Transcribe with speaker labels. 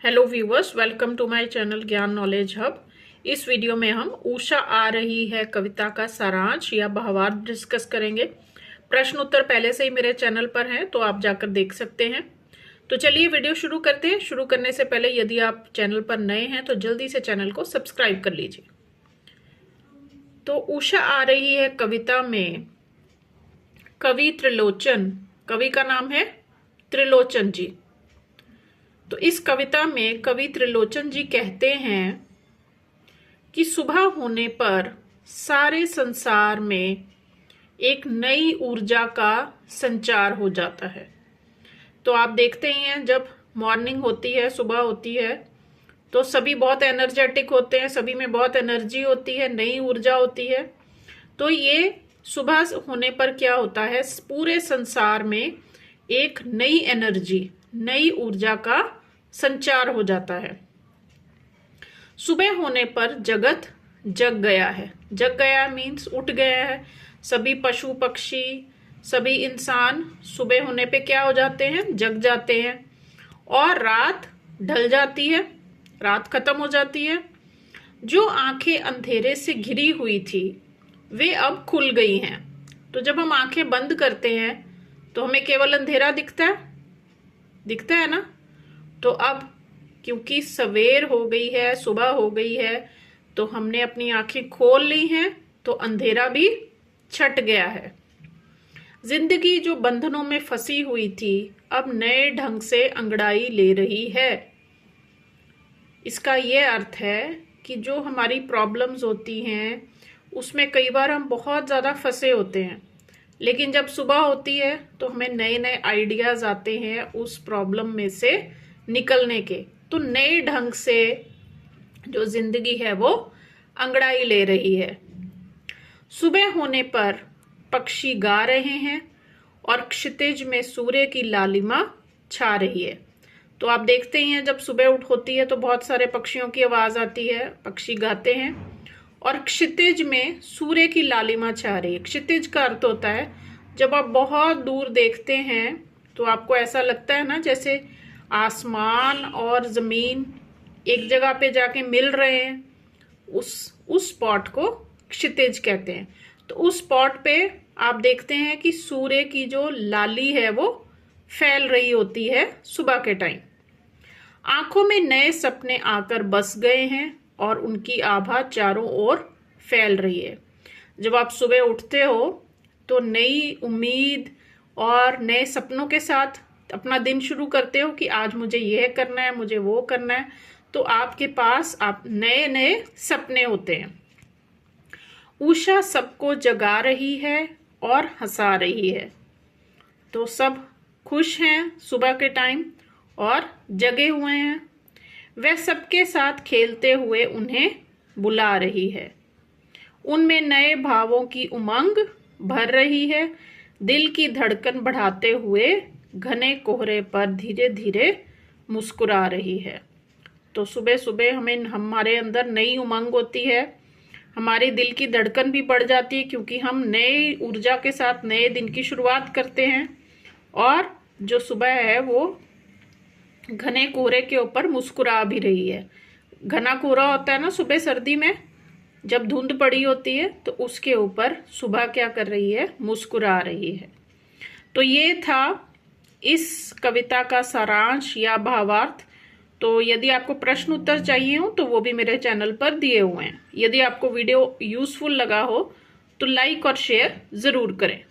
Speaker 1: Hello viewers, welcome to my channel Gyan knowledge hub. इस video में हम उषा आ रही है कविता का सारांश या भावार्थ डिस्कस करेंगे। प्रश्न उत्तर पहले से ही मेरे चैनल पर हैं, तो आप जाकर देख सकते हैं। तो चलिए वीडियो शुरू करते हैं। शुरू करने से पहले यदि आप चैनल पर नए हैं तो जल्दी से चैनल को सब्सक्राइब कर लीजिए। तो उषा आ रही है कविता में कवि त्रिलोचन, कवि का नाम है त्रिलोचन जी। तो इस कविता में कवि त्रिलोचन जी कहते हैं कि सुबह होने पर सारे संसार में एक नई ऊर्जा का संचार हो जाता है। तो आप देखते ही हैं, जब मॉर्निंग होती है, सुबह होती है, तो सभी बहुत एनर्जेटिक होते हैं, सभी में बहुत एनर्जी होती है, नई ऊर्जा होती है। तो ये सुबह होने पर क्या होता है, पूरे संसार में एक नई एनर्जी, नई ऊर्जा का संचार हो जाता है। सुबह होने पर जगत जग गया है। जग गया मीन्स उठ गया है। सभी पशु पक्षी, सभी इंसान सुबह होने पे क्या हो जाते हैं, जग जाते हैं। और रात ढल जाती है, रात खत्म हो जाती है। जो आंखें अंधेरे से घिरी हुई थी वे अब खुल गई हैं। तो जब हम आंखें बंद करते हैं तो हमें केवल अंधेरा दिखता है ना। तो अब क्योंकि सवेर हो गई है, सुबह हो गई है, तो हमने अपनी आंखें खोल ली हैं, तो अंधेरा भी छट गया है। जिंदगी जो बंधनों में फंसी हुई थी अब नए ढंग से अंगड़ाई ले रही है। इसका ये अर्थ है कि जो हमारी प्रॉब्लम्स होती हैं उसमें कई बार हम बहुत ज़्यादा फंसे होते हैं, लेकिन जब सुबह होती है तो हमें नए नए आइडियाज आते हैं उस प्रॉब्लम में से निकलने के। तो नए ढंग से जो जिंदगी है वो अंगड़ाई ले रही है। सुबह होने पर पक्षी गा रहे हैं और क्षितिज में सूर्य की लालिमा छा रही है। तो आप देखते ही हैं, जब सुबह उठ होती है तो बहुत सारे पक्षियों की आवाज आती है, पक्षी गाते हैं और क्षितिज में सूर्य की लालिमा छा रही है। क्षितिज का अर्थ होता है जब आप बहुत दूर देखते हैं तो आपको ऐसा लगता है ना जैसे आसमान और जमीन एक जगह पे जाके मिल रहे हैं। उस स्पॉट को क्षितिज कहते हैं। तो उस स्पॉट पे आप देखते हैं कि सूर्य की जो लाली है वो फैल रही होती है सुबह के टाइम। आंखों में नए सपने आकर बस गए हैं और उनकी आभा चारों ओर फैल रही है। जब आप सुबह उठते हो तो नई उम्मीद और नए सपनों के साथ अपना दिन शुरू करते हो कि आज मुझे यह करना है, मुझे वो करना है। तो आपके पास आप नए नए सपने होते हैं। उषा सबको जगा रही है और हंसा रही है। तो सब खुश हैं सुबह के टाइम और जगे हुए हैं। वह सबके साथ खेलते हुए उन्हें बुला रही है। उनमें नए भावों की उमंग भर रही है। दिल की धड़कन बढ़ाते हुए घने कोहरे पर धीरे धीरे मुस्कुरा रही है। तो सुबह सुबह हमारे अंदर नई उमंग होती है, हमारे दिल की धड़कन भी बढ़ जाती है, क्योंकि हम नई ऊर्जा के साथ नए दिन की शुरुआत करते हैं। और जो सुबह है वो घने कोहरे के ऊपर मुस्कुरा भी रही है। घना कोहरा होता है ना सुबह सर्दी में, जब धुंध पड़ी होती है, तो उसके ऊपर सुबह क्या कर रही है, मुस्कुरा रही है। तो ये था इस कविता का सारांश या भावार्थ। तो यदि आपको प्रश्न उत्तर चाहिए हो तो वो भी मेरे चैनल पर दिए हुए हैं। यदि आपको वीडियो यूजफुल लगा हो तो लाइक और शेयर जरूर करें।